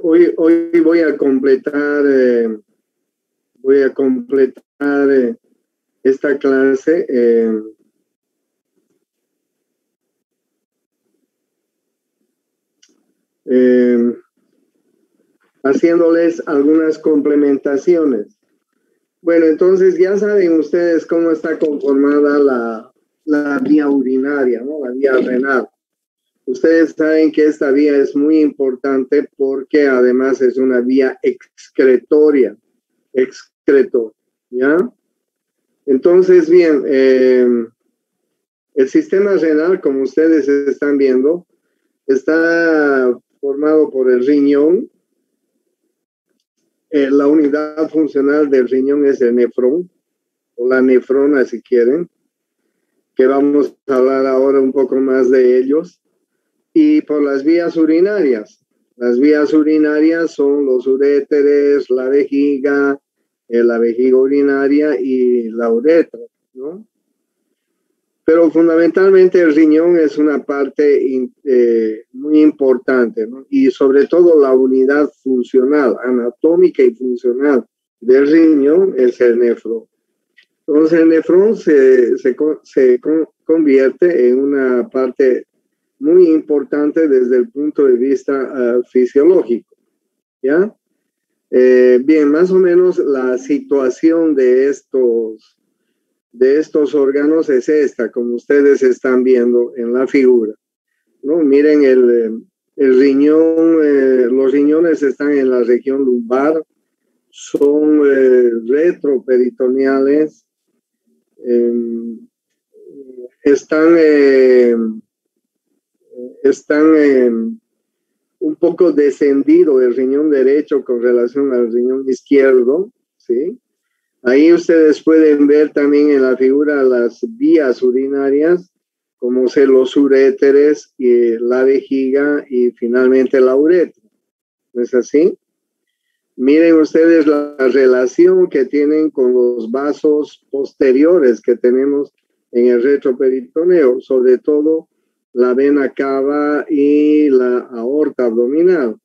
Hoy voy a completar esta clase haciéndoles algunas complementaciones. Bueno, entonces ya saben ustedes cómo está conformada la vía urinaria, ¿no? La vía renal. Ustedes saben que esta vía es muy importante porque además es una vía excretor, ¿ya? Entonces, bien, el sistema renal, como ustedes están viendo, está formado por el riñón. La unidad funcional del riñón es el nefrón, o la nefrona si quieren, que vamos a hablar ahora un poco más de ellos. Y por las vías urinarias. Las vías urinarias son los uréteres, la vejiga urinaria y la uretra, ¿no? Pero fundamentalmente el riñón es una parte muy importante, ¿no? Y sobre todo la unidad funcional, anatómica y funcional del riñón es el nefrón. Entonces el nefrón se convierte en una parte muy importante desde el punto de vista fisiológico, ¿ya? Bien, más o menos la situación de estos órganos es esta, como ustedes están viendo en la figura, ¿no? Miren el riñón, los riñones están en la región lumbar, son retroperitoneales, están un poco descendido el riñón derecho con relación al riñón izquierdo, ¿sí? Ahí ustedes pueden ver también en la figura las vías urinarias, como los uréteres, y la vejiga y finalmente la uretra. ¿No es así? Miren ustedes la relación que tienen con los vasos posteriores que tenemos en el retroperitoneo, sobre todo la vena cava y la aorta abdominal.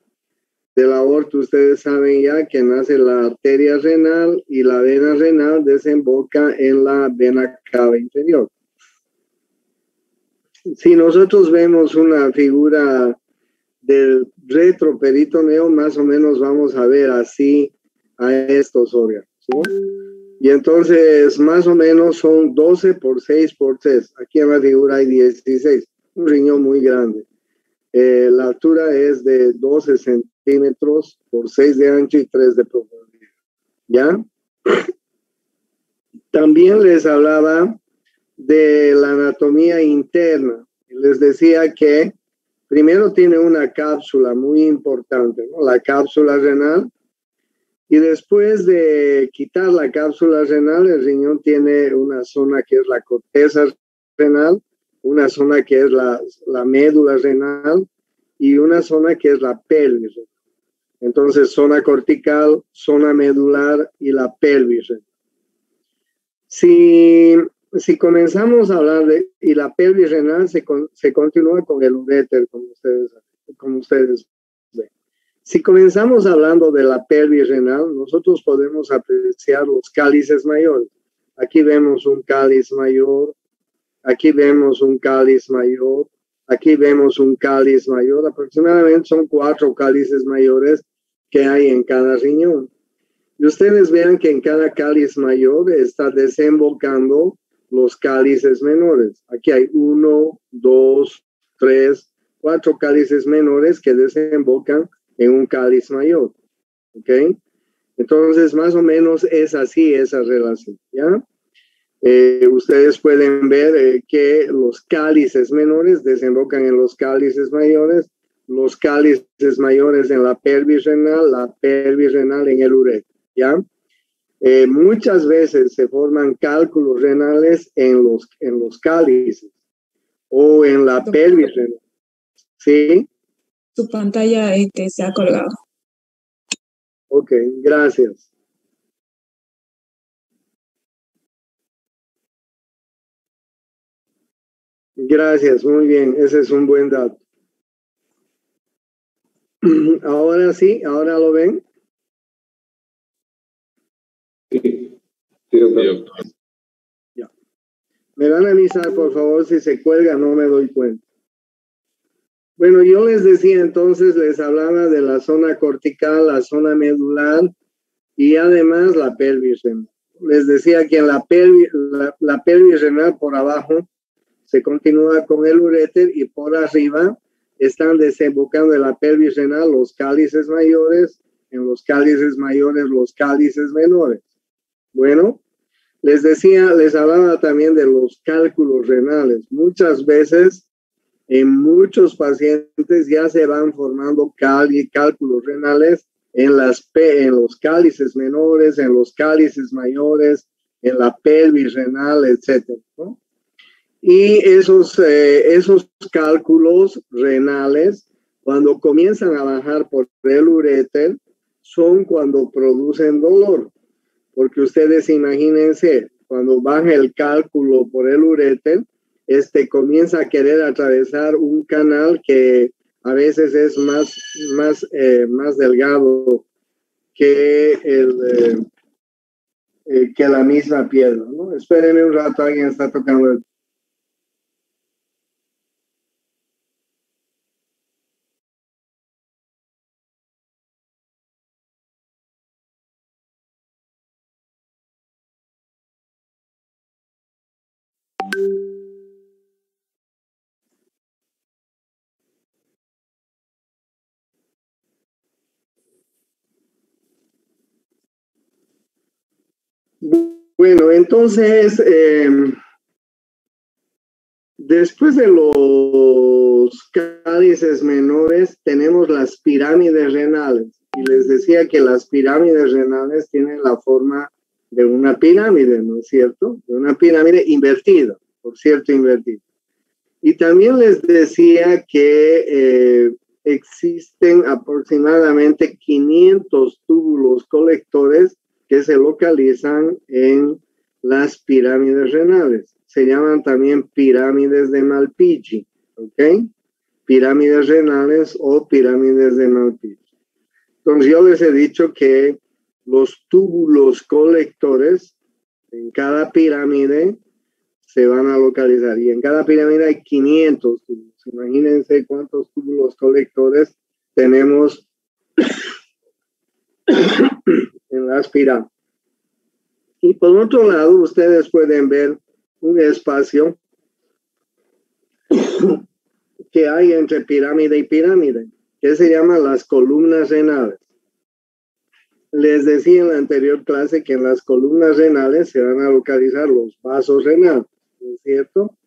De la aorta ustedes saben ya que nace la arteria renal y la vena renal desemboca en la vena cava inferior. Si nosotros vemos una figura del retroperitoneo, más o menos vamos a ver así a estos órganos, ¿sí? Y entonces más o menos son 12 por 6 por 3. Aquí en la figura hay 16, un riñón muy grande. La altura es de 12 centímetros por 6 de ancho y 3 de profundidad, ¿ya? También les hablaba de la anatomía interna. Les decía que primero tiene una cápsula muy importante, ¿no? La cápsula renal. Y después de quitar la cápsula renal, el riñón tiene una zona que es la corteza renal, una zona que es la médula renal y una zona que es la pelvis. Entonces, zona cortical, zona medular y la pelvis. Si comenzamos a hablar y la pelvis renal se continúa con el uréter, como ustedes ven. Si comenzamos hablando de la pelvis renal, nosotros podemos apreciar los cálices mayores. Aquí vemos un cáliz mayor, aquí vemos un cáliz mayor, aquí vemos un cáliz mayor. Aproximadamente son 4 cálices mayores que hay en cada riñón. Y ustedes vean que en cada cáliz mayor está desembocando los cálices menores. Aquí hay 1, 2, 3, 4 cálices menores que desembocan en un cáliz mayor, ¿ok? Entonces, más o menos es así esa relación, ¿ya? Ustedes pueden ver que los cálices menores desembocan en los cálices mayores en la pelvis renal en el uréter, ¿ya? Muchas veces se forman cálculos renales en los cálices o en la pelvis renal, ¿sí? Su pantalla se ha colgado. Ok, gracias. Gracias, muy bien, ese es un buen dato. Ahora sí, ahora lo ven. Sí, doctor. Ya. Me van a avisar, por favor, si se cuelga, no me doy cuenta. Bueno, yo les decía entonces, les hablaba de la zona cortical, la zona medular y además la pelvis renal. Les decía que en la pelvis renal por abajo se continúa con el uréter y por arriba están desembocando en la pelvis renal los cálices mayores, en los cálices mayores los cálices menores. Bueno, les decía, les hablaba también de los cálculos renales. Muchas veces en muchos pacientes ya se van formando cálculos renales en los cálices menores, en los cálices mayores, en la pelvis renal, etcétera, ¿no? Y esos cálculos renales, cuando comienzan a bajar por el uréter, son cuando producen dolor. Porque ustedes imagínense, cuando baja el cálculo por el uréter, comienza a querer atravesar un canal que a veces es más delgado que que la misma piedra, ¿no? Espérenme un rato, alguien está tocando el... Bueno, entonces, después de los cálices menores, tenemos las pirámides renales. Y les decía que las pirámides renales tienen la forma de una pirámide, ¿no es cierto? De una pirámide invertida, por cierto, invertida. Y también les decía que existen aproximadamente 500 túbulos colectores que se localizan en las pirámides renales. Se llaman también pirámides de Malpighi, ¿ok? Pirámides renales o pirámides de Malpighi. Entonces yo les he dicho que los túbulos colectores en cada pirámide se van a localizar y en cada pirámide hay 500 túbulos. Imagínense cuántos túbulos colectores tenemos en las pirámides. Y por otro lado, ustedes pueden ver un espacio que hay entre pirámide y pirámide, que se llama las columnas renales. Les decía en la anterior clase que en las columnas renales se van a localizar los vasos renales, ¿no es cierto?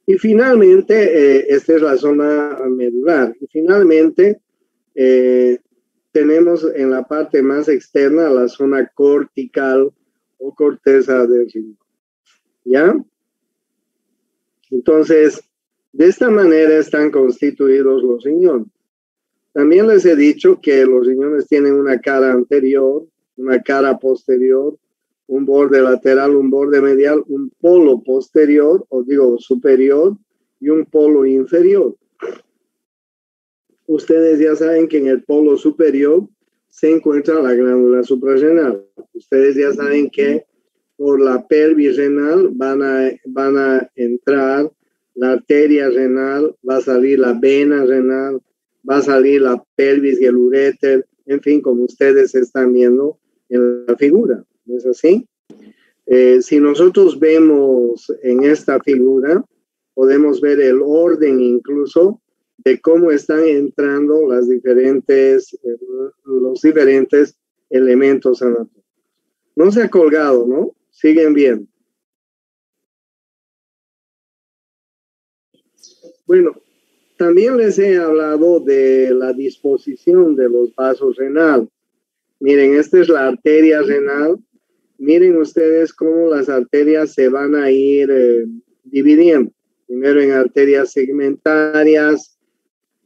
Y finalmente, esta es la zona medular. Y finalmente, tenemos en la parte más externa la zona cortical o corteza del riñón. ¿Ya? Entonces, de esta manera están constituidos los riñones. También les he dicho que los riñones tienen una cara anterior, una cara posterior, un borde lateral, un borde medial, un polo posterior, o digo superior, y un polo inferior. Ustedes ya saben que en el polo superior se encuentra la glándula suprarrenal. Ustedes ya saben que por la pelvis renal van a entrar la arteria renal, va a salir la vena renal, va a salir la pelvis y el uréter, en fin, como ustedes están viendo en la figura. ¿No es así? Si nosotros vemos en esta figura, podemos ver el orden incluso de cómo están entrando los diferentes elementos anatómicos. No se ha colgado, ¿no? Siguen bien. Bueno, también les he hablado de la disposición de los vasos renales. Miren, esta es la arteria renal. Miren ustedes cómo las arterias se van a ir dividiendo. Primero en arterias segmentarias,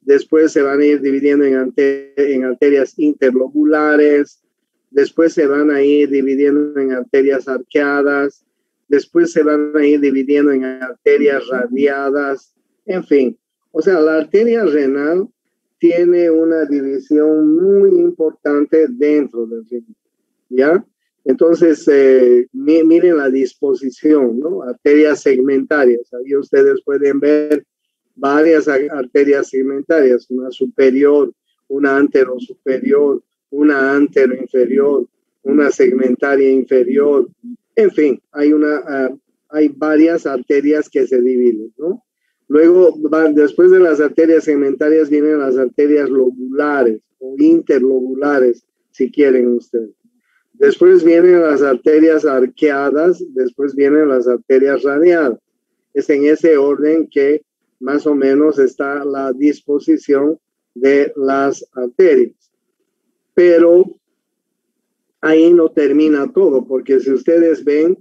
después se van a ir dividiendo en arterias interlobulares, después se van a ir dividiendo en arterias arqueadas, después se van a ir dividiendo en arterias radiadas, en fin. O sea, la arteria renal tiene una división muy importante dentro del riñón, ¿ya? Entonces, miren la disposición, ¿no? Arterias segmentarias. Ahí ustedes pueden ver varias arterias segmentarias, una superior, una anterosuperior, una anteroinferior, una segmentaria inferior. En fin, hay varias arterias que se dividen, ¿no? Luego, después de las arterias segmentarias, vienen las arterias lobulares o interlobulares, si quieren ustedes. Después vienen las arterias arqueadas, después vienen las arterias radiadas. Es en ese orden que más o menos está la disposición de las arterias. Pero ahí no termina todo, porque si ustedes ven,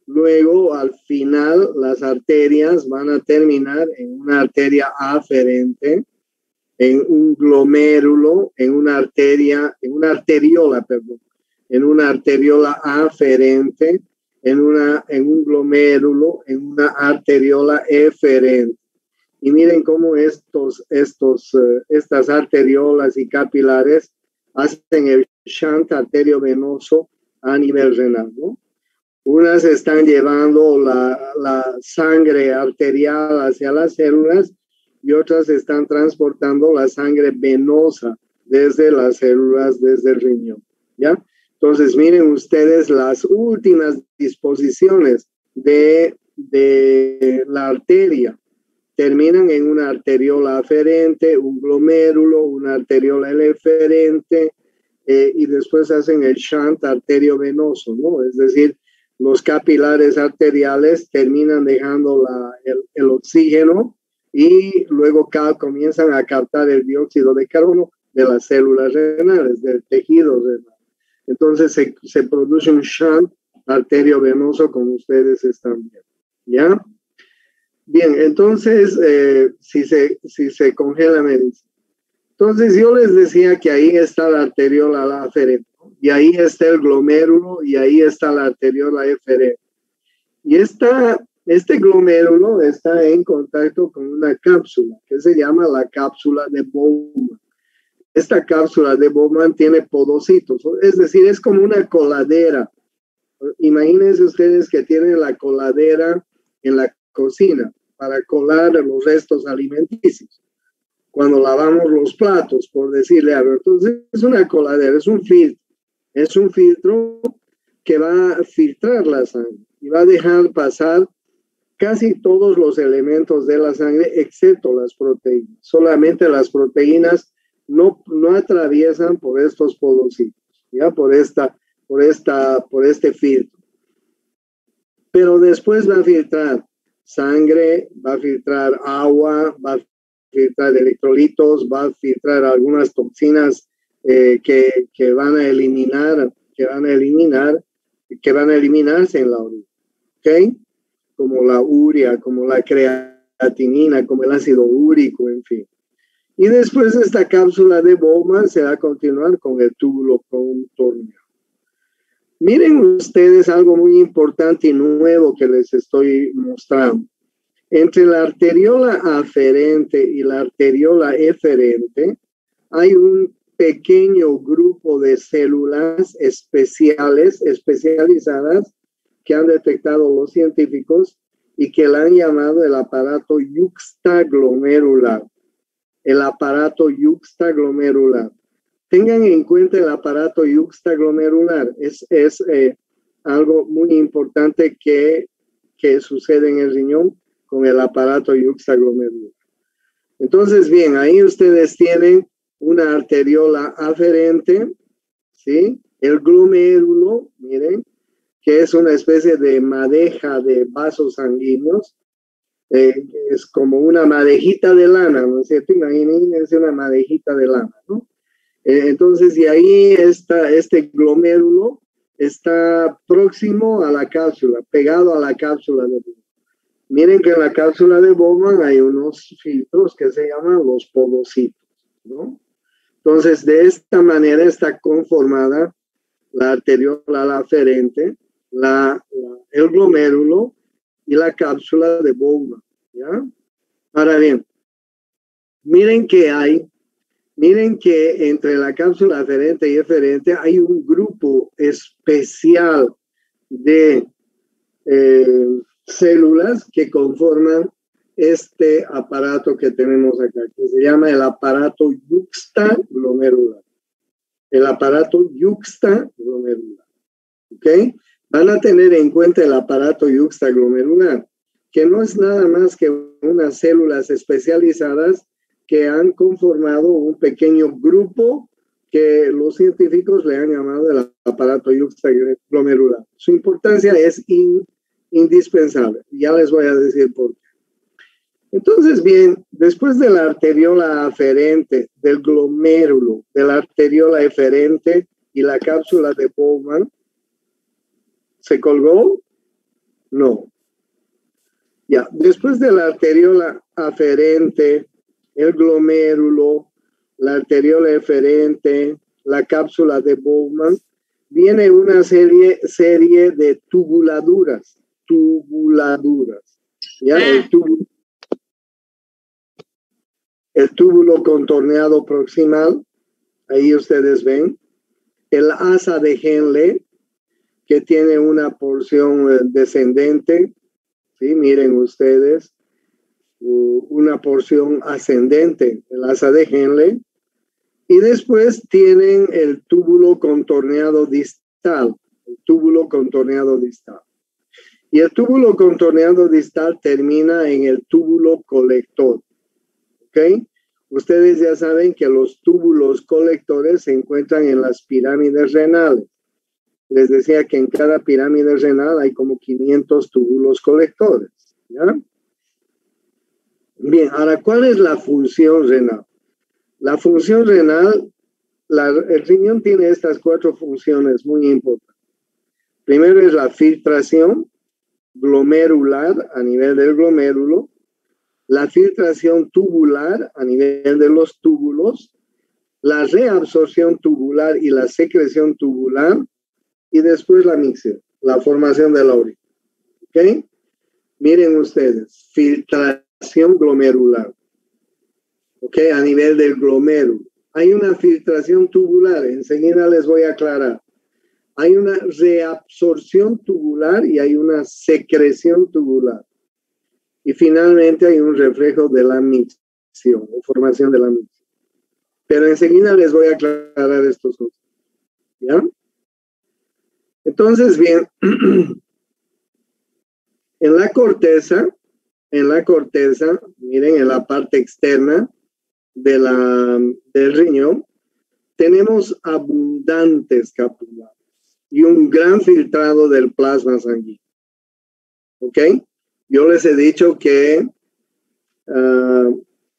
luego al final las arterias van a terminar en una arteria aferente, en un glomérulo, en una arteriola aferente, en un glomérulo, en una arteriola eferente. Y miren cómo estas arteriolas y capilares hacen el shunt arteriovenoso a nivel renal, ¿no? Unas están llevando la sangre arterial hacia las células y otras están transportando la sangre venosa desde las células, desde el riñón, ¿ya? Entonces, miren ustedes las últimas disposiciones de la arteria. Terminan en una arteriola aferente, un glomérulo, una arteriola eferente, y después hacen el shunt arteriovenoso, ¿no? Es decir, los capilares arteriales terminan dejando el oxígeno y luego comienzan a captar el dióxido de carbono de las células renales, del tejido renal. Entonces se produce un shunt arteriovenoso como ustedes están viendo, ¿ya? Bien, entonces, si se congela, me dice. Entonces, yo les decía que ahí está la arteriola aferente, y ahí está el glomérulo, y ahí está la arteriola eferente. Y este glomérulo está en contacto con una cápsula, que se llama la cápsula de Bowman. Esta cápsula de Bowman tiene podocitos, es decir, es como una coladera. Imagínense ustedes que tienen la coladera en la cocina para colar los restos alimenticios. Cuando lavamos los platos, por decirle algo, entonces es una coladera, es un filtro que va a filtrar la sangre y va a dejar pasar casi todos los elementos de la sangre, excepto las proteínas. Solamente las proteínas no atraviesan por estos podocitos, ya por este filtro. Pero después va a filtrar sangre, va a filtrar agua, va a filtrar electrolitos, va a filtrar algunas toxinas que van a eliminarse en la orina, ¿ok? Como la urea, como la creatinina, como el ácido úrico, en fin. Y después esta cápsula de Bowman se va a continuar con el túbulo contorneado. Miren ustedes algo muy importante y nuevo que les estoy mostrando. Entre la arteriola aferente y la arteriola eferente hay un pequeño grupo de células especializadas que han detectado los científicos y que la han llamado el aparato yuxtaglomerular. El aparato yuxtaglomerular. Tengan en cuenta el aparato yuxtaglomerular. Es algo muy importante que sucede en el riñón con el aparato yuxtaglomerular. Entonces, bien, ahí ustedes tienen una arteriola aferente, ¿sí? El glomérulo, miren, que es una especie de madeja de vasos sanguíneos. Es como una madejita de lana, ¿no es cierto? Imagínense una madejita de lana, ¿no? Entonces, y ahí este glomérulo está próximo a la cápsula, pegado a la cápsula de Bowman. Miren que en la cápsula de Bowman hay unos filtros que se llaman los podocitos, ¿no? Entonces, de esta manera está conformada la arteriola aferente, el glomérulo y la cápsula de Bowman, ¿ya? Ahora bien, miren que hay Miren que entre la cápsula aferente y eferente hay un grupo especial de células que conforman este aparato que tenemos acá, que se llama el aparato yuxtaglomerular. El aparato yuxtaglomerular. ¿Ok? Van a tener en cuenta el aparato yuxtaglomerular, que no es nada más que unas células especializadas que han conformado un pequeño grupo que los científicos le han llamado el aparato yuxtaglomerular. Su importancia es indispensable. Ya les voy a decir por qué. Entonces, bien, después de la arteriola aferente, del glomérulo, de la arteriola eferente y la cápsula de Bowman, ¿se colgó? No. Ya, después de la arteriola aferente, el glomérulo, la arteriola eferente, la cápsula de Bowman, viene una serie de tubuladuras. ¿Ya? El túbulo contorneado proximal, ahí ustedes ven, el asa de Henle, que tiene una porción descendente, ¿sí? Miren ustedes, una porción ascendente, el asa de Henle, y después tienen el túbulo contorneado distal, Y el túbulo contorneado distal termina en el túbulo colector. ¿Ok? Ustedes ya saben que los túbulos colectores se encuentran en las pirámides renales. Les decía que en cada pirámide renal hay como 500 túbulos colectores. ¿Ya? Bien, ahora, ¿cuál es la función renal? La función renal, el riñón tiene estas 4 funciones muy importantes. Primero es la filtración glomerular a nivel del glomérulo, la filtración tubular a nivel de los túbulos, la reabsorción tubular y la secreción tubular, y después la micción, la formación de la orina. ¿Ok? Miren ustedes, filtración glomerular. ¿Ok? A nivel del glomérulo. Hay una filtración tubular, enseguida les voy a aclarar. Hay una reabsorción tubular y hay una secreción tubular. Y finalmente hay un reflejo de la micción o formación de la micción. Pero enseguida les voy a aclarar estos cosas. ¿Ya? Entonces, bien, en la corteza, miren, en la parte externa del riñón, tenemos abundantes capilares y un gran filtrado del plasma sanguíneo. ¿Ok? Yo les he dicho que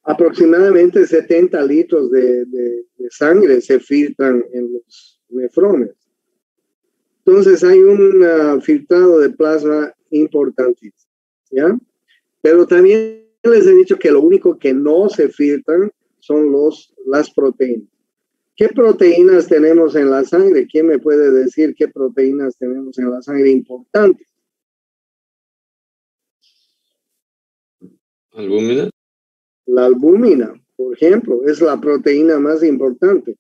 aproximadamente 70 litros de sangre se filtran en los nefrones. Entonces hay un filtrado de plasma importantísimo, ¿ya? Pero también les he dicho que lo único que no se filtran son las proteínas. ¿Qué proteínas tenemos en la sangre? ¿Quién me puede decir qué proteínas tenemos en la sangre importantes? ¿Albúmina? La albúmina, por ejemplo, es la proteína más importante.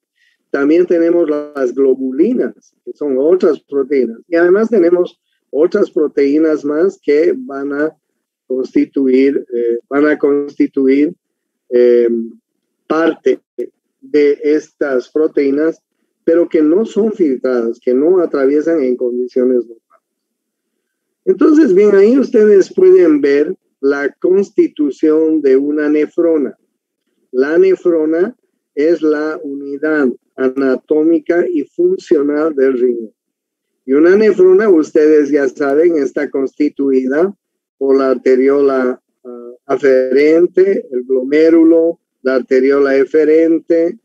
También tenemos las globulinas, que son otras proteínas. Y además tenemos otras proteínas más que van a constituir parte de estas proteínas, pero que no son filtradas, que no atraviesan en condiciones normales. Entonces, bien, ahí ustedes pueden ver la constitución de una nefrona. La nefrona es la unidad anatómica y funcional del riñón. Y una nefrona, ustedes ya saben, está constituida por la arteriola aferente, el glomérulo, la arteriola eferente,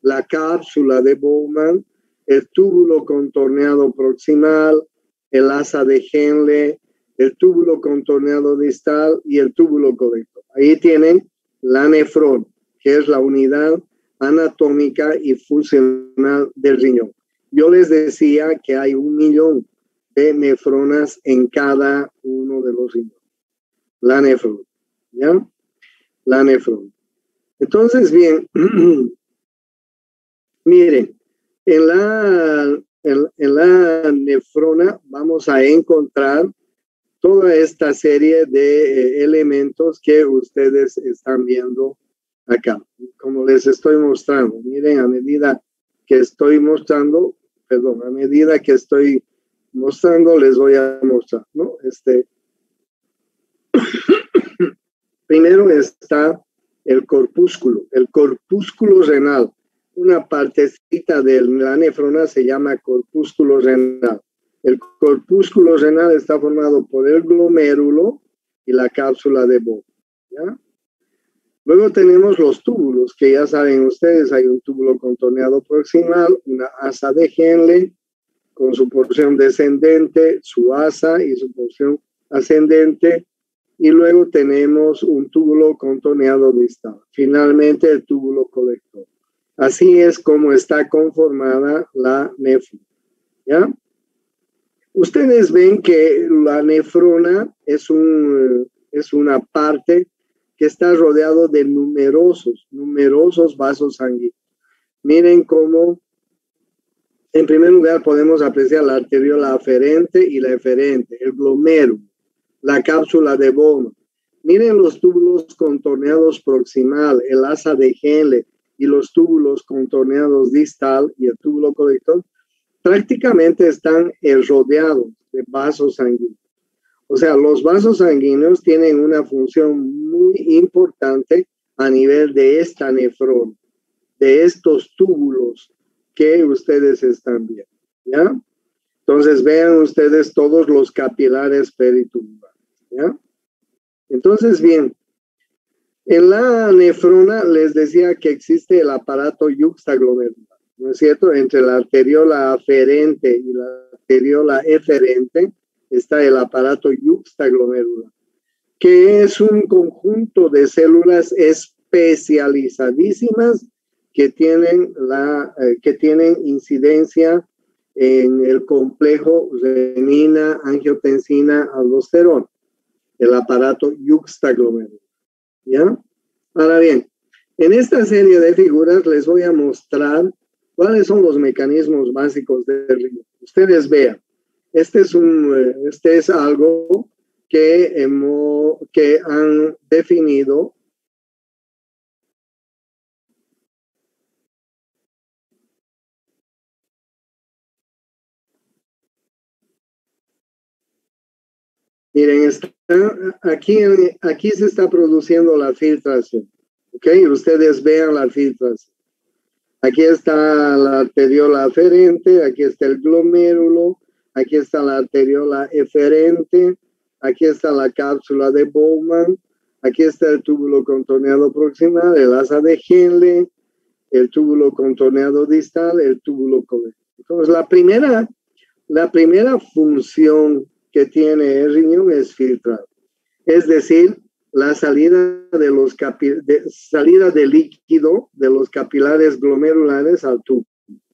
la cápsula de Bowman, el túbulo contorneado proximal, el asa de Henle, el túbulo contorneado distal y el túbulo colector. Ahí tienen la nefrona, que es la unidad anatómica y funcional del riñón. Yo les decía que hay 1 millón de nefronas en cada uno de los riñones. La nefrona, ¿ya? La nefrona. Entonces, bien, Miren, en la nefrona vamos a encontrar toda esta serie de elementos que ustedes están viendo acá. Como les estoy mostrando, miren, a medida que estoy mostrando, a medida que estoy mostrando, les voy a mostrar, ¿no? Primero está el corpúsculo renal. Una partecita de la nefrona se llama corpúsculo renal. El corpúsculo renal está formado por el glomérulo y la cápsula de Bowman, ¿ya? Luego tenemos los túbulos, que ya saben ustedes, hay un túbulo contorneado proximal, una asa de Henle con su porción descendente, su asa y su porción ascendente, y luego tenemos un túbulo contorneado distal. Finalmente, el túbulo colector. Así es como está conformada la nefrona, ¿ya? Ustedes ven que la nefrona es una parte que está rodeado de numerosos vasos sanguíneos. Miren cómo, en primer lugar, podemos apreciar la arteriola aferente y la eferente, el glomérulo, la cápsula de Bowman. Miren los túbulos contorneados proximal, el asa de Henle y los túbulos contorneados distal y el túbulo colector. Prácticamente están rodeados de vasos sanguíneos. O sea, los vasos sanguíneos tienen una función muy importante a nivel de esta nefrona, de estos túbulos que ustedes están viendo, ¿ya? Entonces, vean ustedes todos los capilares peritubulares, ¿ya? Entonces, bien, en la nefrona les decía que existe el aparato yuxtaglomerular, ¿no es cierto? Entre la arteriola aferente y la arteriola eferente está el aparato yuxtaglomerular, que es un conjunto de células especializadísimas que tienen incidencia en el complejo renina, angiotensina, aldosterona, el aparato yuxtaglomerular, ¿ya? Ahora bien, en esta serie de figuras les voy a mostrar cuáles son los mecanismos básicos del riñón. Ustedes vean, este es algo que han definido miren, aquí se está produciendo la filtración, ¿ok? Ustedes vean la filtración. Aquí está la arteriola aferente, aquí está el glomérulo, aquí está la arteriola eferente, aquí está la cápsula de Bowman, aquí está el túbulo contorneado proximal, el asa de Henle, el túbulo contorneado distal, el túbulo colector. Entonces, la primera función que tiene el riñón es filtrar, es decir, la salida de líquido de los capilares glomerulares al tubo,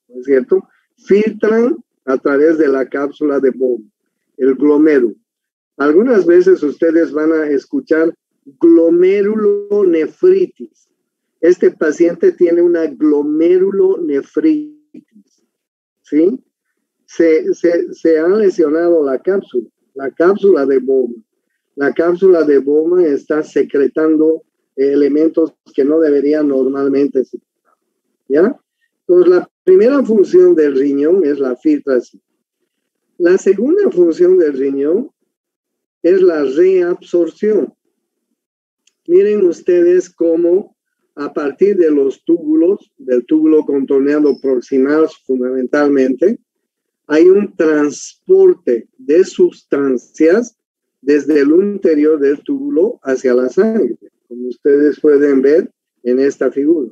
¿no es cierto? Filtran a través de la cápsula de Bowman, el glomérulo. Algunas veces ustedes van a escuchar glomerulonefritis. Este paciente tiene una glomerulonefritis, ¿sí? Se ha lesionado la cápsula de Bowman. La cápsula de Bowman está secretando elementos que no deberían normalmente secretar, ¿ya? Entonces, la primera función del riñón es la filtración. La segunda función del riñón es la reabsorción. Miren ustedes cómo a partir de los túbulos, del túbulo contorneado proximal fundamentalmente, hay un transporte de sustancias desde el interior del túbulo hacia la sangre, como ustedes pueden ver en esta figura,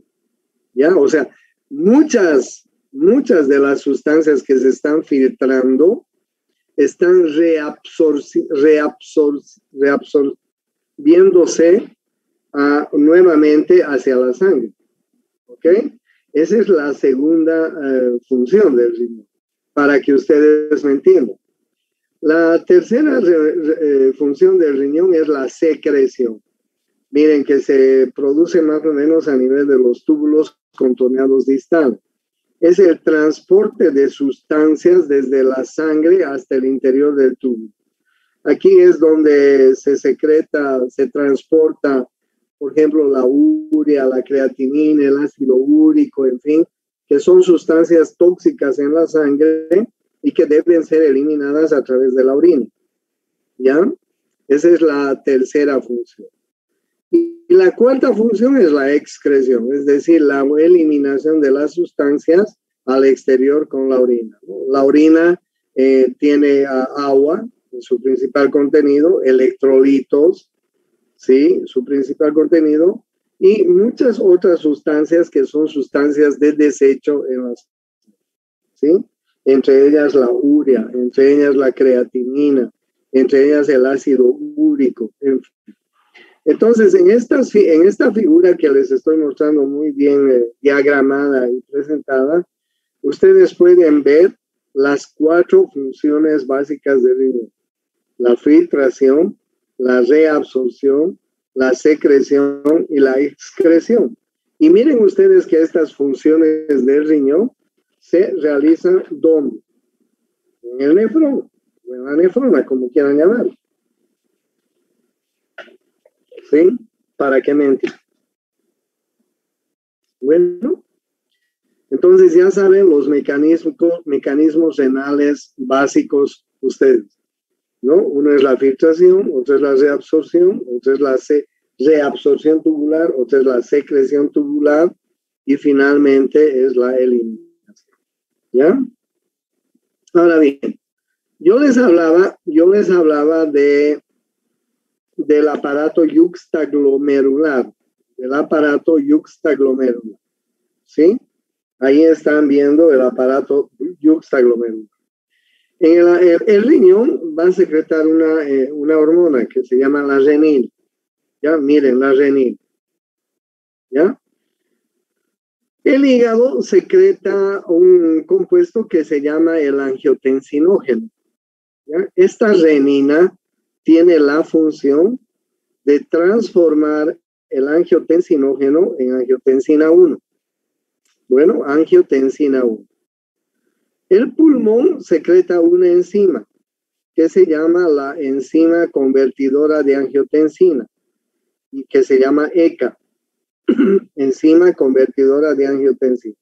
¿ya? O sea, muchas de las sustancias que se están filtrando están reabsorbiéndose nuevamente hacia la sangre, ¿ok? Esa es la segunda función del riñón, para que ustedes me entiendan. La tercera función del riñón es la secreción. Miren que se produce más o menos a nivel de los túbulos contorneados distales. es el transporte de sustancias desde la sangre hasta el interior del tubo. Aquí es donde se secreta, se transporta, por ejemplo, la urea, la creatinina, el ácido úrico, en fin, que son sustancias tóxicas en la sangre y que deben ser eliminadas a través de la orina. ¿Ya? Esa es la tercera función. Y la cuarta función es la excreción, es decir, la eliminación de las sustancias al exterior con la orina, ¿no? La orina tiene agua, su principal contenido, electrolitos, ¿sí? Su principal contenido, y muchas otras sustancias que son sustancias de desecho en las, ¿sí? Entre ellas la urea, entre ellas la creatinina, entre ellas el ácido úrico, en fin. Entonces, en esta figura que les estoy mostrando muy bien diagramada y presentada, ustedes pueden ver las 4 funciones básicas del riñón: la filtración, la reabsorción, la secreción y la excreción. Y miren ustedes que estas funciones del riñón se realizan ¿dónde? En el nefrón, o en la nefrona, como quieran llamarlo. ¿Sí? ¿Para qué mentir? Bueno, entonces ya saben los mecanismos renales básicos ustedes, ¿no? Uno es la filtración, otro es la reabsorción, otro es la reabsorción tubular, otro es la secreción tubular y finalmente es la eliminación. ¿Ya? Ahora bien, yo les hablaba del aparato yuxtaglomerular, ¿sí? Ahí están viendo el aparato yuxtaglomerular. El riñón va a secretar una hormona que se llama la renina. Ya, miren, la renina. ¿Ya? El hígado secreta un compuesto que se llama el angiotensinógeno. ¿Ya? Esta renina tiene la función de transformar el angiotensinógeno en angiotensina 1. Bueno, angiotensina 1. El pulmón secreta una enzima que se llama la enzima convertidora de angiotensina y que se llama ECA, enzima convertidora de angiotensina.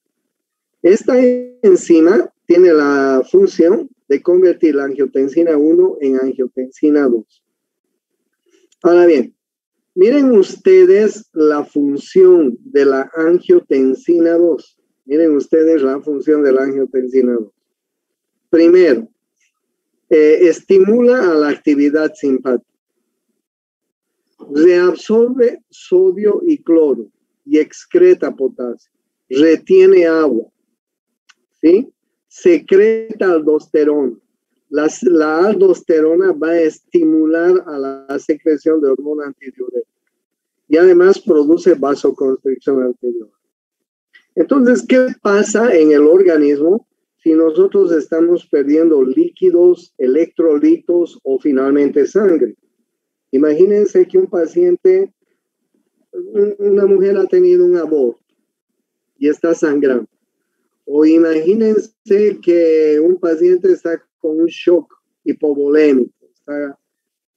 Esta enzima tiene la función de convertir la angiotensina 1 en angiotensina 2. Ahora bien, miren ustedes la función de la angiotensina 2. Miren ustedes la función de la angiotensina 2. Primero, estimula a la actividad simpática. Reabsorbe sodio y cloro y excreta potasio. Retiene agua. ¿Sí? Secreta aldosterona. La aldosterona va a estimular a la secreción de hormona antidiurética y además produce vasoconstricción arterial. Entonces, ¿qué pasa en el organismo si nosotros estamos perdiendo líquidos, electrolitos o finalmente sangre? Imagínense que un paciente, una mujer ha tenido un aborto y está sangrando. O imagínense que un paciente está con un shock hipovolémico, está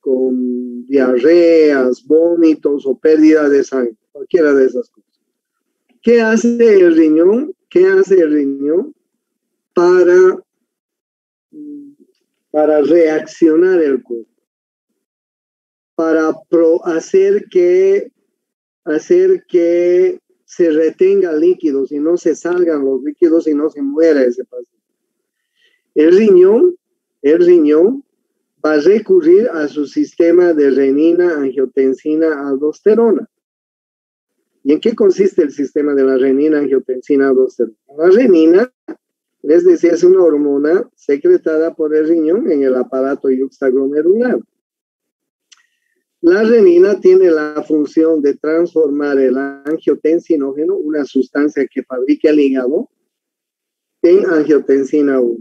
con diarreas, vómitos o pérdida de sangre, cualquiera de esas cosas. ¿Qué hace el riñón? ¿Qué hace el riñón para reaccionar el cuerpo? Para hacer que se retenga líquidos y no se salgan los líquidos y no se muera ese paciente. El riñón va a recurrir a su sistema de renina, angiotensina, aldosterona. ¿Y en qué consiste el sistema de la renina, angiotensina, aldosterona? La renina, les decía, es una hormona secretada por el riñón en el aparato yuxtaglomerular. La renina tiene la función de transformar el angiotensinógeno, una sustancia que fabrica el hígado, en angiotensina 1.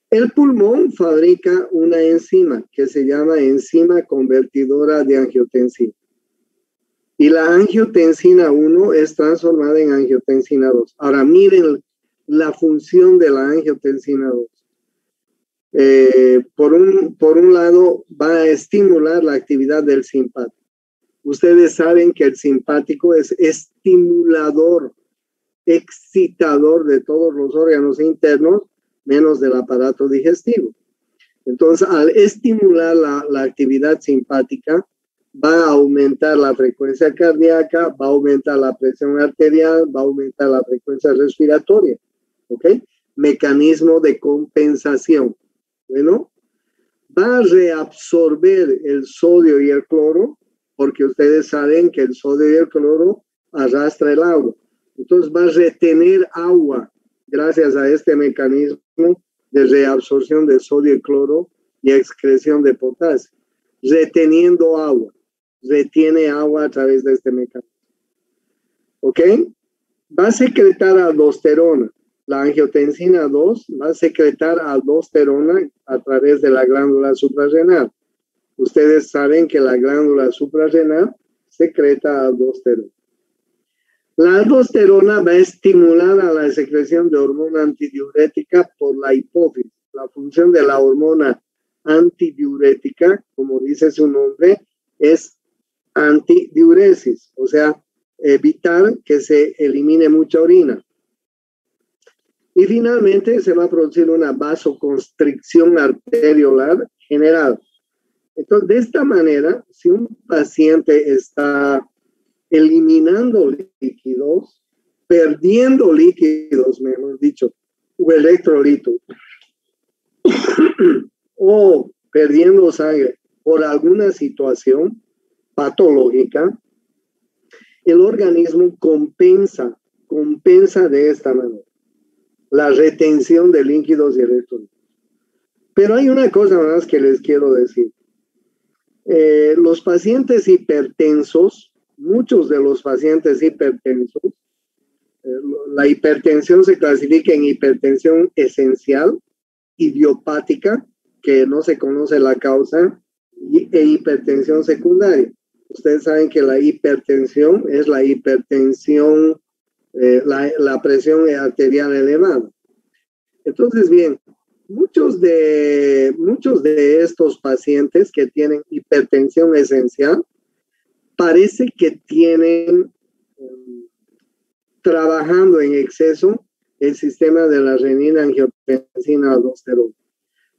El pulmón fabrica una enzima que se llama enzima convertidora de angiotensina. Y la angiotensina 1 es transformada en angiotensina 2. Ahora miren la función de la angiotensina 2. Por un lado, va a estimular la actividad del simpático. Ustedes saben que el simpático es estimulador, excitador de todos los órganos internos, menos del aparato digestivo. Entonces, al estimular la actividad simpática, va a aumentar la frecuencia cardíaca, va a aumentar la presión arterial, va a aumentar la frecuencia respiratoria. ¿Ok? Mecanismo de compensación. Bueno, va a reabsorber el sodio y el cloro, porque ustedes saben que el sodio y el cloro arrastra el agua. Entonces va a retener agua gracias a este mecanismo de reabsorción de sodio y cloro y excreción de potasio. Reteniendo agua. Retiene agua a través de este mecanismo. ¿Ok? Va a secretar aldosterona. La angiotensina 2 va a secretar aldosterona a través de la glándula suprarrenal. Ustedes saben que la glándula suprarrenal secreta aldosterona. La aldosterona va a estimular a la secreción de hormona antidiurética por la hipófisis. La función de la hormona antidiurética, como dice su nombre, es antidiuresis, o sea, evitar que se elimine mucha orina. Y finalmente se va a producir una vasoconstricción arteriolar general. Entonces, de esta manera, si un paciente está eliminando líquidos, perdiendo líquidos, mejor dicho, o electrolitos, o perdiendo sangre por alguna situación patológica, el organismo compensa de esta manera la retención de líquidos y electrolitos. Pero hay una cosa más que les quiero decir. Los pacientes hipertensos, muchos de los pacientes hipertensos, la hipertensión se clasifica en hipertensión esencial, idiopática, que no se conoce la causa, e hipertensión secundaria. Ustedes saben que la hipertensión es la hipertensión, la presión arterial elevada. Entonces, bien, muchos de estos pacientes que tienen hipertensión esencial, parece que tienen trabajando en exceso el sistema de la renina, angiotensina, aldosterona.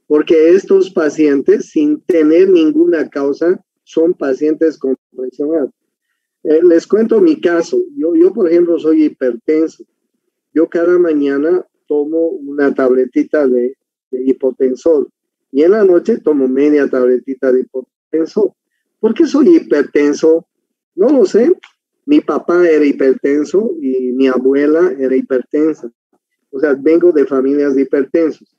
Porque estos pacientes, sin tener ninguna causa, son pacientes con presión alta. Les cuento mi caso. Yo, por ejemplo, soy hipertenso. Yo cada mañana tomo una tabletita de hipotensor y en la noche tomo media tabletita de hipotensor. ¿Por qué soy hipertenso? No lo sé. Mi papá era hipertenso y mi abuela era hipertensa. O sea, vengo de familias de hipertensos.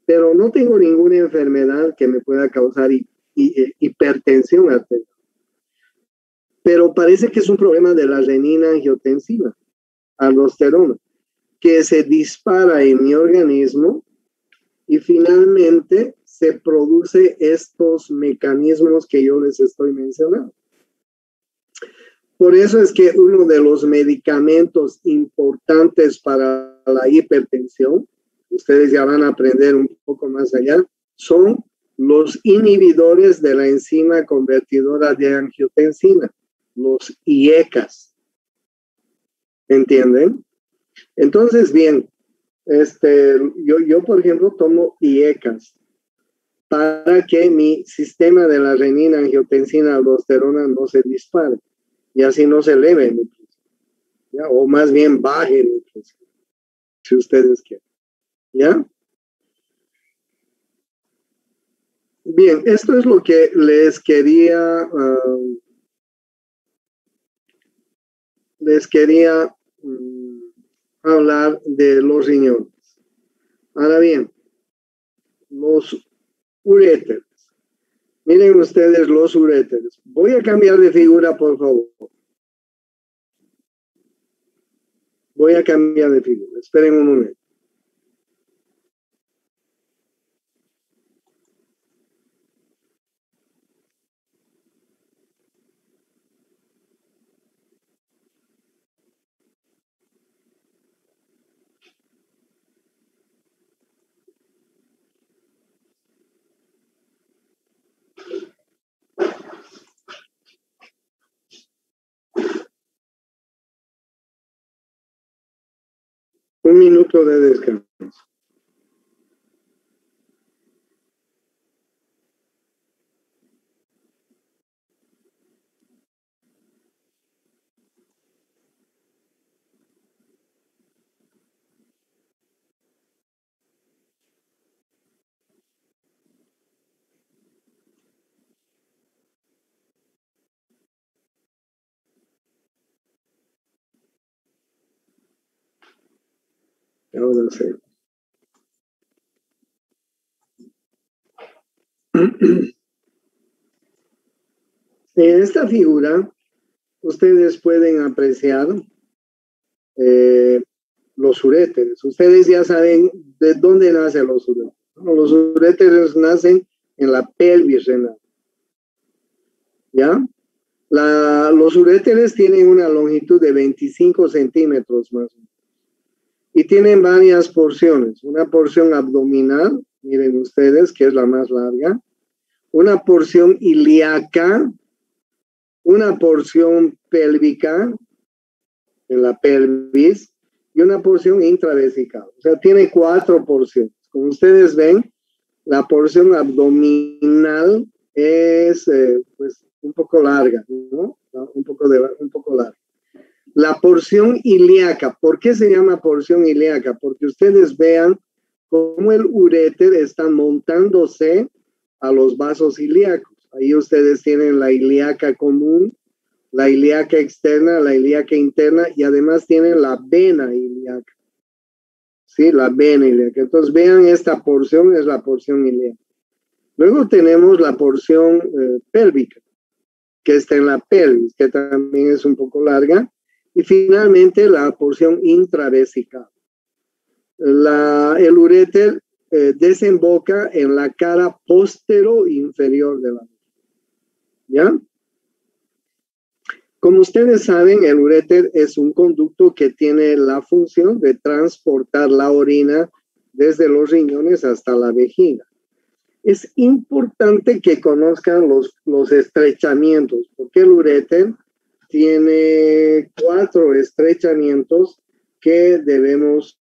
Pero no tengo ninguna enfermedad que me pueda causar hipertensión arterial. Pero parece que es un problema de la renina angiotensina, aldosterona, que se dispara en mi organismo y finalmente se produce estos mecanismos que yo les estoy mencionando. Por eso es que uno de los medicamentos importantes para la hipertensión, ustedes ya van a aprender un poco más allá, son los inhibidores de la enzima convertidora de angiotensina, los IECAS. ¿Entienden? Entonces, bien, yo por ejemplo tomo IECAS para que mi sistema de la renina, angiotensina, aldosterona no se dispare y así no se eleve mi presión, ¿ya? O más bien baje mi presión, si ustedes quieren, ¿ya? Bien, esto es lo que les quería hablar de los riñones. Ahora bien, los uréteres. Miren ustedes los uréteres. Voy a cambiar de figura, por favor. Voy a cambiar de figura. Esperen un momento. Un minuto de descanso. Ahora sí. En esta figura, ustedes pueden apreciar los uréteres. Ustedes ya saben de dónde nacen los uréteres. Los uréteres nacen en la pelvis renal. ¿Ya? Los uréteres tienen una longitud de 25 centímetros más o menos. Y tienen varias porciones. Una porción abdominal, miren ustedes, que es la más larga. Una porción ilíaca. Una porción pélvica en la pelvis y una porción intravesical. O sea, tiene 4 porciones. Como ustedes ven, la porción abdominal es pues un poco larga, ¿no? Un poco larga. La porción ilíaca, ¿por qué se llama porción ilíaca? Porque ustedes vean cómo el uréter está montándose a los vasos ilíacos. Ahí ustedes tienen la ilíaca común, la ilíaca externa, la ilíaca interna y además tienen la vena ilíaca. Sí, la vena ilíaca. Entonces vean, esta porción es la porción ilíaca. Luego tenemos la porción pélvica, que está en la pelvis, que también es un poco larga. Y finalmente la porción intravesical. El uréter desemboca en la cara postero inferior de la mujer. ¿Ya? Como ustedes saben, el uréter es un conducto que tiene la función de transportar la orina desde los riñones hasta la vejiga. Es importante que conozcan los estrechamientos, porque el uréter tiene 4 estrechamientos que debemos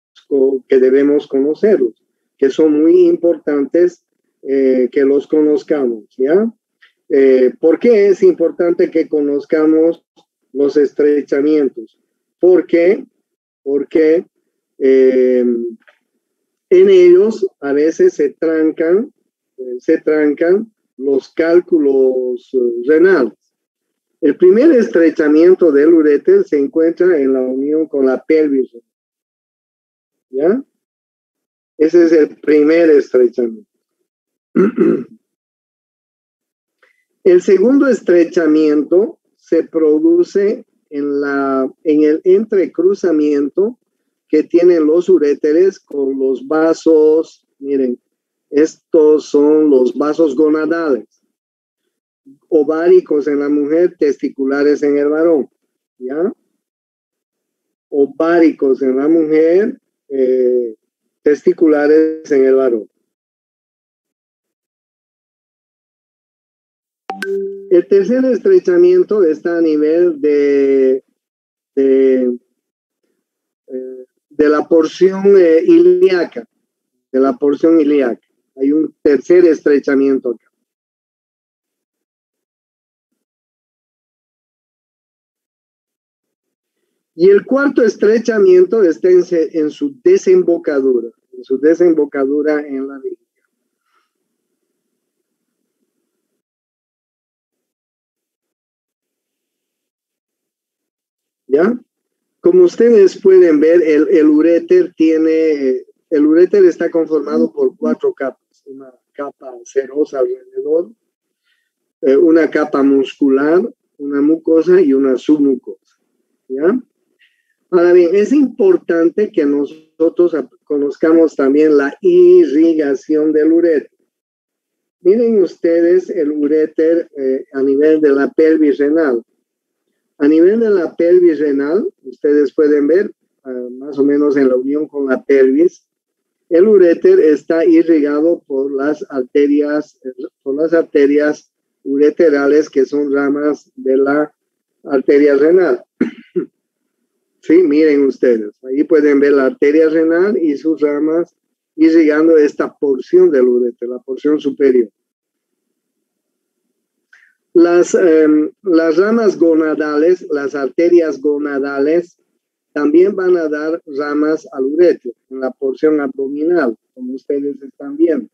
conocerlos, que son muy importantes que los conozcamos, ¿ya? ¿Por qué es importante que conozcamos los estrechamientos? Porque en ellos a veces se trancan los cálculos renales. El primer estrechamiento del uréter se encuentra en la unión con la pelvis. ¿Ya? Ese es el primer estrechamiento. El segundo estrechamiento se produce en el entrecruzamiento que tienen los uréteres con los vasos. Miren, estos son los vasos gonadales. Ováricos en la mujer, testiculares en el varón, ¿ya? Ováricos en la mujer, testiculares en el varón. El tercer estrechamiento está a nivel de la porción ilíaca, de la porción ilíaca. Hay un tercer estrechamiento acá. Y el cuarto estrechamiento está en su desembocadura en la vejiga. ¿Ya? Como ustedes pueden ver, el uréter está conformado por 4 capas. Una capa serosa alrededor, una capa muscular, una mucosa y una submucosa. ¿Ya? Ahora bien, es importante que nosotros conozcamos también la irrigación del uréter. Miren ustedes el uréter a nivel de la pelvis renal. A nivel de la pelvis renal, ustedes pueden ver más o menos en la unión con la pelvis, el uréter está irrigado por las arterias ureterales que son ramas de la arteria renal. Sí, miren ustedes, ahí pueden ver la arteria renal y sus ramas irrigando esta porción del uréter, la porción superior. Las ramas gonadales, las arterias gonadales, también van a dar ramas al uréter, en la porción abdominal, como ustedes están viendo.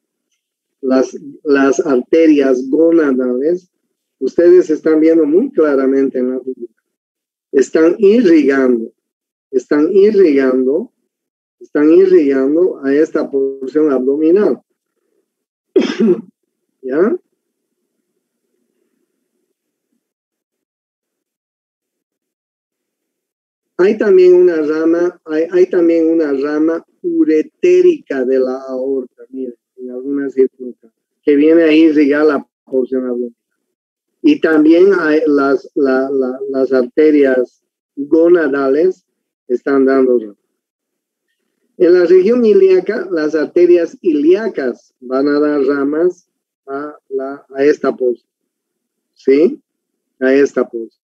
Las arterias gonadales, ustedes están viendo muy claramente en la figura. Están irrigando a esta porción abdominal. ¿Ya? Hay también una rama uretérica de la aorta, miren, en algunas circunstancias, que viene a irrigar la porción abdominal. Y también hay las arterias gonadales están dando ramas. En la región ilíaca, las arterias ilíacas van a dar ramas a esta porción. ¿Sí? A esta porción.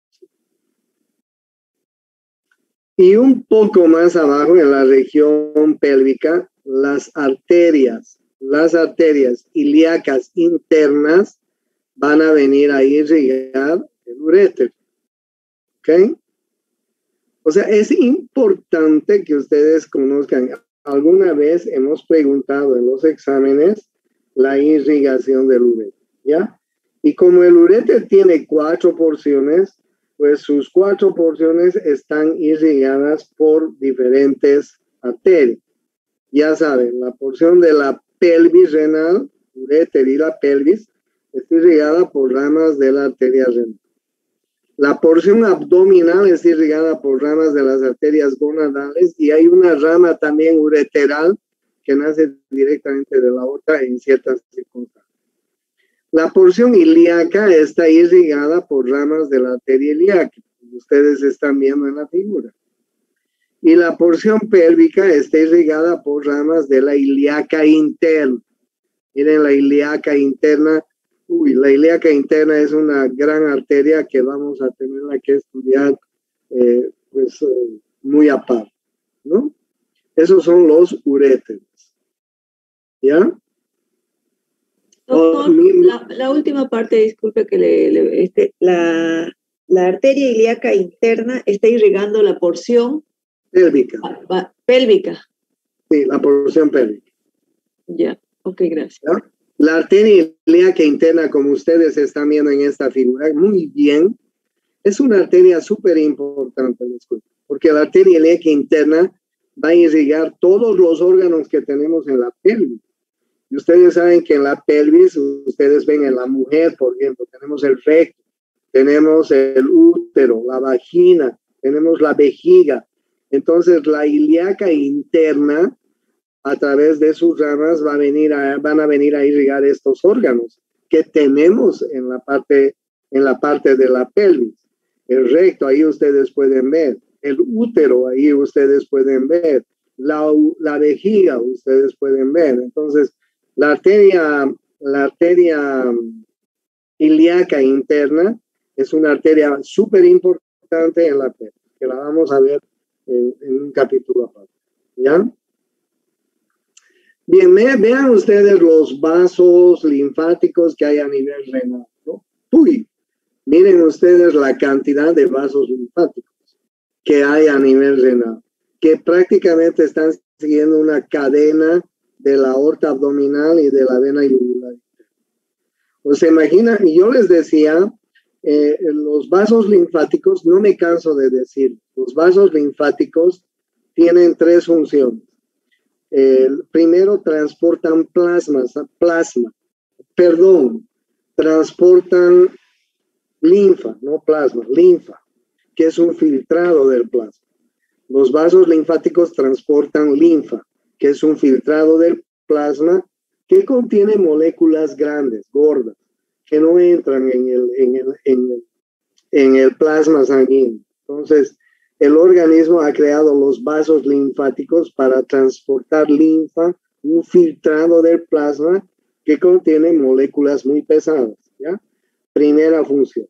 Y un poco más abajo, en la región pélvica, las arterias ilíacas internas van a venir a irrigar el uréter. ¿Ok? O sea, es importante que ustedes conozcan. Alguna vez hemos preguntado en los exámenes la irrigación del uréter, ¿ya? Y como el uréter tiene 4 porciones, pues sus 4 porciones están irrigadas por diferentes arterias. Ya saben, la porción de la pelvis renal, uréter y la pelvis, está irrigada por ramas de la arteria renal. La porción abdominal está irrigada por ramas de las arterias gonadales y hay una rama también ureteral que nace directamente de la aorta en ciertas circunstancias. La porción ilíaca está irrigada por ramas de la arteria ilíaca, como ustedes están viendo en la figura. Y la porción pélvica está irrigada por ramas de la ilíaca interna. Miren la ilíaca interna. La ilíaca interna es una gran arteria que vamos a tener que estudiar muy aparte, ¿no? Esos son los uréteres. ¿Ya? Doctor, la última parte, disculpe que la arteria ilíaca interna está irrigando la porción pélvica. Pélvica. Sí, la porción pélvica. Ya, ok, gracias. ¿Ya? La arteria ilíaca interna, como ustedes están viendo en esta figura, muy bien, es una arteria súper importante, porque la arteria ilíaca interna va a irrigar todos los órganos que tenemos en la pelvis. Y ustedes saben que en la pelvis, ustedes ven en la mujer, por ejemplo, tenemos el recto, tenemos el útero, la vagina, tenemos la vejiga. Entonces, la ilíaca interna, a través de sus ramas, van a venir a irrigar estos órganos que tenemos en la parte de la pelvis. El recto, ahí ustedes pueden ver. El útero, ahí ustedes pueden ver. La vejiga, ustedes pueden ver. Entonces, la arteria ilíaca interna es una arteria súper importante en la pelvis, que la vamos a ver en un capítulo aparte. ¿Ya? Bien, vean ustedes los vasos linfáticos que hay a nivel renal, ¿no? Uy, miren ustedes la cantidad de vasos linfáticos que hay a nivel renal, que prácticamente están siguiendo una cadena de la aorta abdominal y de la vena yugular. O sea, imagina, y yo les decía, los vasos linfáticos, no me canso de decir, los vasos linfáticos tienen 3 funciones. Primero, transportan transportan linfa, no plasma, linfa, que es un filtrado del plasma. Los vasos linfáticos transportan linfa, que es un filtrado del plasma que contiene moléculas grandes, gordas, que no entran en el plasma sanguíneo. Entonces, el organismo ha creado los vasos linfáticos para transportar linfa, un filtrado del plasma que contiene moléculas muy pesadas, ¿ya? Primera función.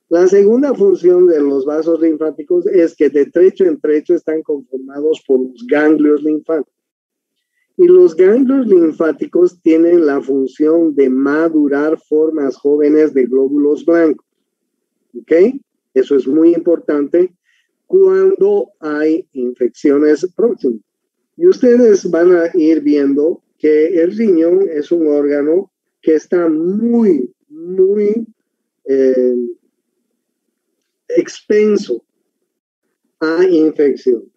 La segunda función de los vasos linfáticos es que de trecho en trecho están conformados por los ganglios linfáticos. Y los ganglios linfáticos tienen la función de madurar formas jóvenes de glóbulos blancos. ¿Ok? Eso es muy importante cuando hay infecciones próximas. Y ustedes van a ir viendo que el riñón es un órgano que está muy expenso a infecciones.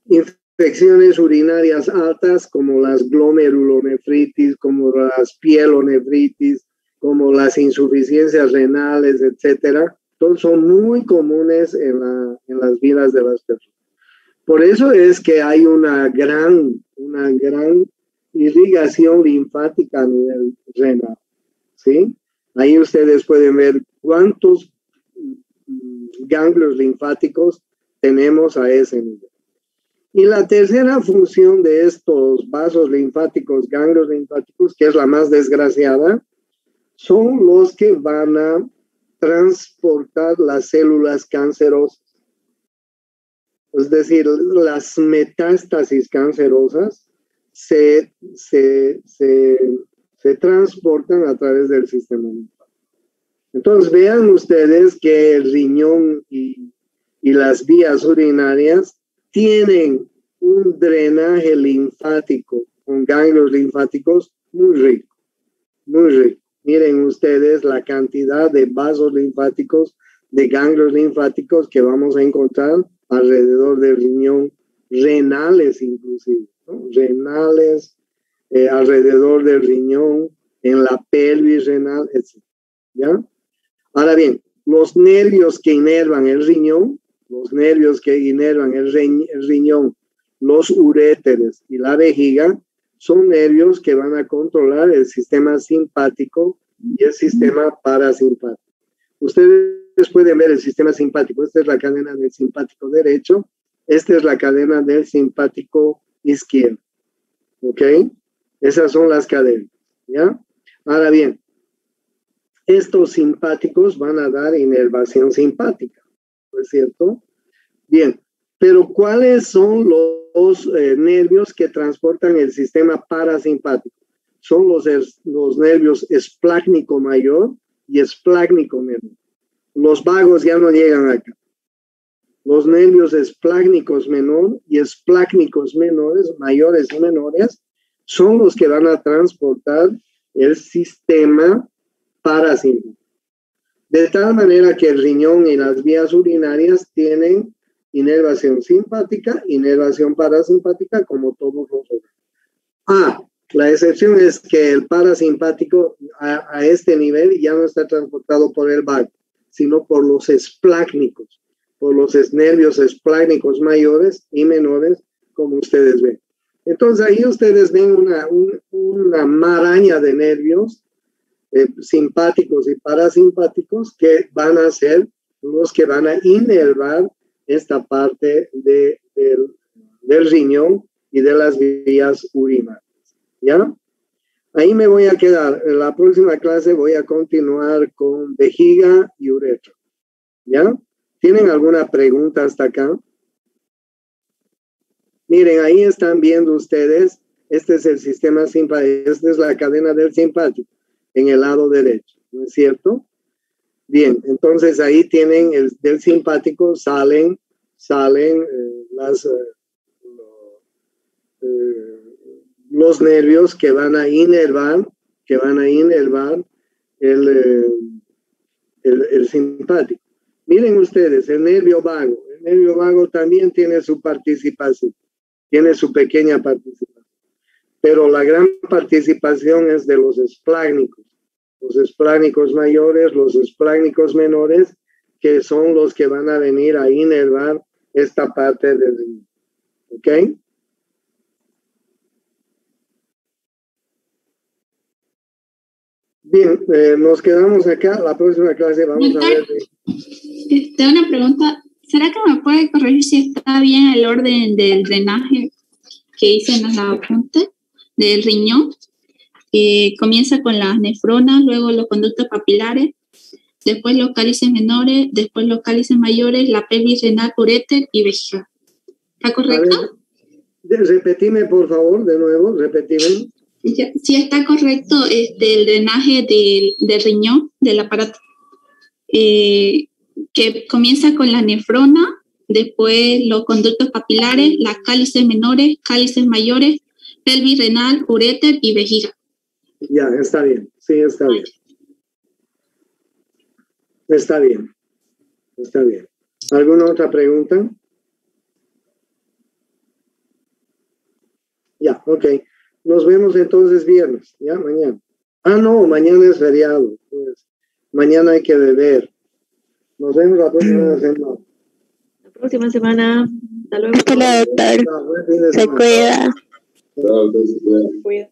Infecciones urinarias altas como las glomerulonefritis, como las pielonefritis, como las insuficiencias renales, etcétera, todos son muy comunes en las vidas de las personas. Por eso es que hay una gran irrigación linfática a nivel renal, ¿sí? Ahí ustedes pueden ver cuántos ganglios linfáticos tenemos a ese nivel. Y la tercera función de estos vasos linfáticos, ganglios linfáticos, que es la más desgraciada, son los que van a transportar las células cancerosas. Es decir, las metástasis cancerosas se transportan a través del sistema linfático. Entonces, vean ustedes que el riñón y las vías urinarias tienen un drenaje linfático con ganglios linfáticos muy rico, muy rico. Miren ustedes la cantidad de vasos linfáticos, de ganglios linfáticos que vamos a encontrar alrededor del riñón, renales inclusive, ¿no? Renales, alrededor del riñón, en la pelvis renal, etc. ¿Ya? Ahora bien, los nervios que inervan el riñón, los uréteres y la vejiga, son nervios que van a controlar el sistema simpático y el sistema parasimpático. Ustedes pueden ver el sistema simpático. Esta es la cadena del simpático derecho. Esta es la cadena del simpático izquierdo. ¿Ok? Esas son las cadenas. ¿Ya? Ahora bien, estos simpáticos van a dar inervación simpática. ¿No es cierto? Bien. Pero ¿cuáles son los nervios que transportan el sistema parasimpático? Son los nervios esplácnico mayor y esplácnico menor. Los vagos ya no llegan acá. Los nervios esplácnicos menor y esplácnicos menores, mayores y menores, son los que van a transportar el sistema parasimpático. De tal manera que el riñón y las vías urinarias tienen inervación simpática, inervación parasimpática, como todos los otros. La excepción es que el parasimpático a este nivel ya no está transportado por el vago, sino por los esplácnicos, por los nervios esplácnicos mayores y menores, como ustedes ven. Entonces ahí ustedes ven una maraña de nervios simpáticos y parasimpáticos que van a ser los que van a inervar esta parte del riñón y de las vías urinarias. ¿Ya? Ahí me voy a quedar. En la próxima clase voy a continuar con vejiga y uretra. ¿Ya? ¿Tienen alguna pregunta hasta acá? Miren, ahí están viendo ustedes, este es el sistema simpático, esta es la cadena del simpático en el lado derecho, ¿no es cierto? Bien, entonces ahí tienen del simpático salen los nervios que van a inervar el simpático. Miren ustedes, el nervio vago también tiene su participación, tiene su pequeña participación, pero la gran participación es de los esplácnicos mayores, los esplácnicos menores, que son los que van a venir a inervar esta parte del riñón. ¿Ok? Bien, nos quedamos acá. La próxima clase vamos a ver. Tengo una pregunta. ¿Será que me puede corregir si está bien el orden del drenaje que hice en la apunte del riñón? Comienza con las nefronas, luego los conductos papilares, después los cálices menores, después los cálices mayores, la pelvis renal, uréter y vejiga. ¿Está correcto? Repetime, por favor, de nuevo, repetime. Sí, está correcto el drenaje del riñón, del aparato, que comienza con la nefrona, después los conductos capilares, las cálices menores, cálices mayores, pelvis renal, uréter y vejiga. Ya, está bien. Sí, está bien. Está bien. Está bien. ¿Alguna otra pregunta? Ya, ok. Nos vemos entonces viernes, ya, mañana. Ah, no, mañana es feriado. Pues, mañana hay que beber. Nos vemos la próxima semana. La próxima semana. Hasta luego. Hasta luego, doctor. Buen fin de Se semana. cuida. Chao, entonces, Cuida.